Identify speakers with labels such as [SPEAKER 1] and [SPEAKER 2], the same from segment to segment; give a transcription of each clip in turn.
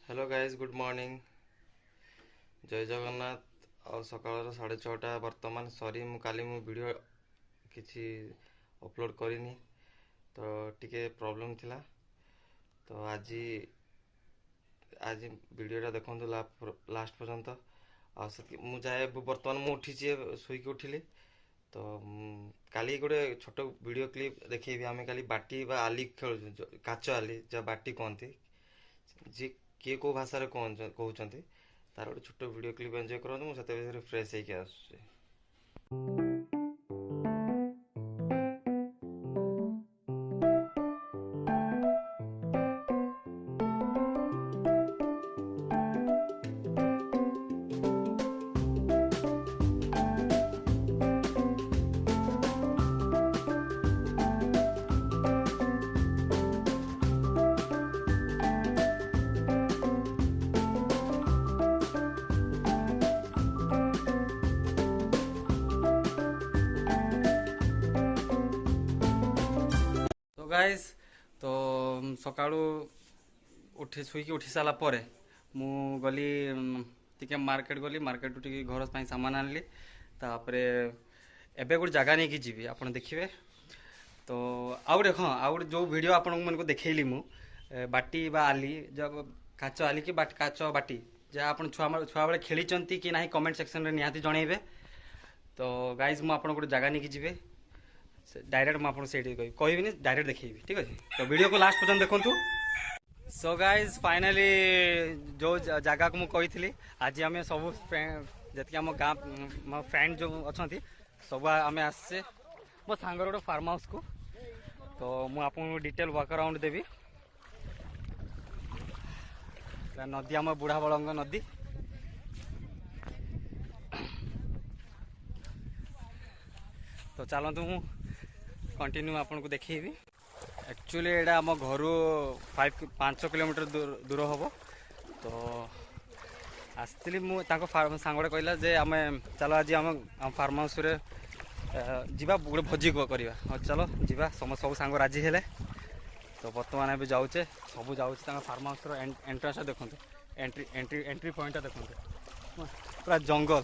[SPEAKER 1] Hello guys good morning. जय जगन्नाथ। और सकाळ 6:30 वर्तमान सॉरी मु काली मु वीडियो किछि अपलोड करिनी तो टिके प्रॉब्लम थिला। तो आज आज वीडियोटा देखंतु लास्ट पर्यंत। आ मु जाए वर्तमान मु उठी शोइक उठिली तो काली गोटे छोट वीडियो क्लिप देखी आम काली बाटी बा आली खेल काच आली जा बाटी कहती जी किए को भाषा कहते तार गोटे छोट वीडियो क्लिप एंजॉय करूँ मुझे फ्रेश होके आसूँ। तो गाइस तो सकाळू उठी शुईकी उठी सारा पर मु गली टिके मार्केट गली मार्केट टिके घर सामान आनली तापरे एबे गोटे जगह नहीं कि जीवी आपण देखिए। तो आउ गोटे हाँ आउ गोटे जो वीडियो आपण मन को देखैली मु बाटी बा आली जब काच आली कि काच बाटी जहाँ आप छुआ बेले खेली कि ना कमेंट सेक्शन में निहाती जनइबे। तो गाइज मु आपन गोटे जगह नहीं कि जीवे डायरेक्ट मुझे कहबी डायरेक्ट देखी ठीक अच्छे। तो वीडियो को लास्ट पर्यंत देखु। सो गाइज फाइनाली जो जगह को मुझे आज आम सब जी आम गाँ मो फ्रेंड जो अच्छा सब आम आसचे मो सांगर गोटे फार्म हाउस को। तो मुझे डिटेल वर्क अराउंड देवी। नदी आम बुढ़ा बड़ंग नदी। तो चलतु मु कंटिन्यू आपन को देखी। एक्चुअली एटा आम घर 5 किलोमीटर दूर हम। तो आसती मुझे सांगड़े कहला जे आम चलो आज आम फार्म हाउस रे जीवा गोटे भोजी करवा चलो जीवा सब सांग राजी हेले। तो बर्तमान भी जाऊे सब जाऊँ फार्म हाउस एंट्रेंस देखो एंट्री पॉइंट देखो पूरा जंगल।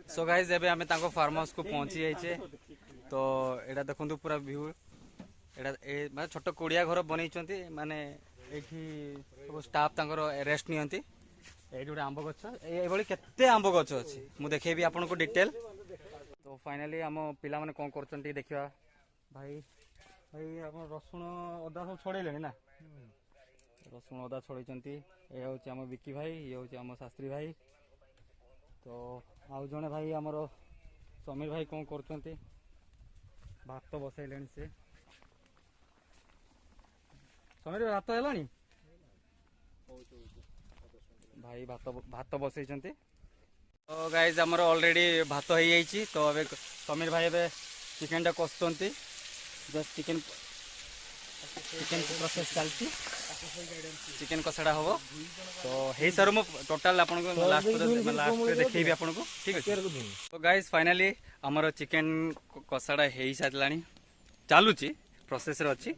[SPEAKER 1] सो गाइज एबे आमे तांको फार्म हाउस को पहुंची जाइए। तो एटा देखो पूरा व्यू एटा माने छोट कुड़िया घर बन माने सब स्टाफ तांकर रेस्ट नियंती। ये गोटे आंब गछ ये केते आंब गछ अच्छी मुझे देखेबी आपन को डिटेल। तो फाइनाली आम पिला माने कौन कर देखा भाई भाई आप रसुण अदा सब छड़े ना रसुण अदा छड़े ये हूँ आम विकी भाई ये हूँ आम शास्त्री भाई। तो आउ जड़े भाई आमर समीर भाई कौन कर भात बसैले से समीर भाई भात है भाई भात बसई। तो गाइज आमर ऑलरेडी भात हो जाइए। तो अबे समीर भाई ए चिकेन टा कसुँच जस्ट चिकेन चिकेन प्रोसेस चलती चिकेन कषाटा हम। तो हे सर मु टोटाल आपन को लास्ट देखी आपन को ठीक है। तो गाइस फाइनाली आमर चिकेन कषाटा हो सारा चलुची प्रोसेस रे अच्छी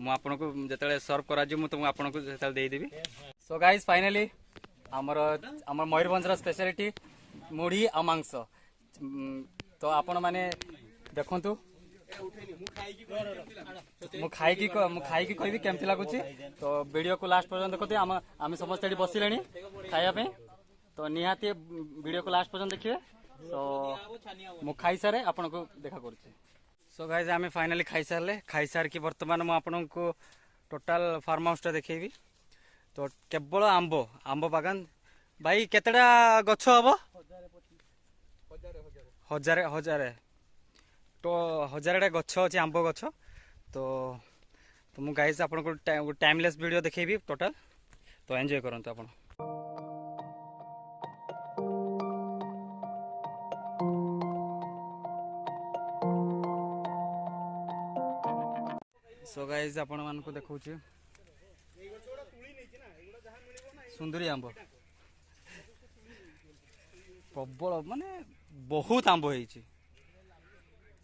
[SPEAKER 1] मु आपन को जते सर्व करा मु तुम आपन को जते दे देबी। सो गाइस फाइनाली आमर आमर मयूरभंज स्पेशलिटी मुढ़ी आ मांस। तो आपण माने देखंतु मु खाई कहबी केमती लगुच। तो वीडियो को लास्ट पर्यंत देखते आम समस्त बसिले खायापे। तो निहाती वीडियो को लास्ट पर्यंत देखिए। तो मु खाई सारे आपन को देखा करुच्चे। सो गाइस आम फाइनाली खाई सार कि बर्तमान मु आपन को टोटाल फार्म हाउस टा देखेबी। तो केवल आंब आंब बागान भाई केतेटा गछ हम हजार हजार तो 1000 गछ अच्छे आंब गछ। तो मु गाइस आपन को टाइमलेस वीडियो देखेबी टोटाल। तो एंजॉय करंतु आपन। सो गाइज आपण मानक देखा सुंदरी आंब प्रबल माने बहुत आंब होती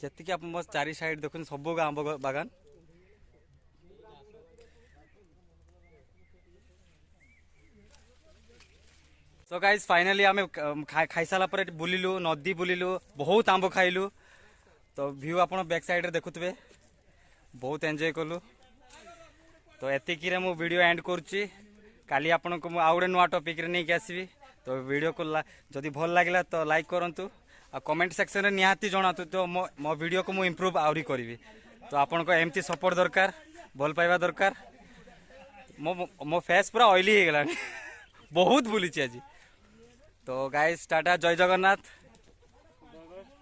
[SPEAKER 1] जी आप बस चारि साइड देख सब आंब बागान सो गाइज फाइनाली आम खाई सारा पर बुलिलु नदी बुलिलु बहुत आंब खाइलु तो व्यू आप बैक साइड देखुवे बहुत एंजॉय कलु तो एतिक मु वीडियो एंड करुच्ची काली आपण को आउ गोटे नुआ टॉपिक रे नहीं आसबि तो वीडियो को जदि भल लागला तो लाइक करंतु आ कमेंट सेक्शन रे निहाती जणातु तो मो वीडियो को मु इम्प्रूव आउरी करी तो आपण को एमती सपोर्ट दरकार भल पाइबा दरकार मो फेस पूरा ऑयली हो गलानी बहुत बुली आज तो गाइस टाटा जय जगन्नाथ।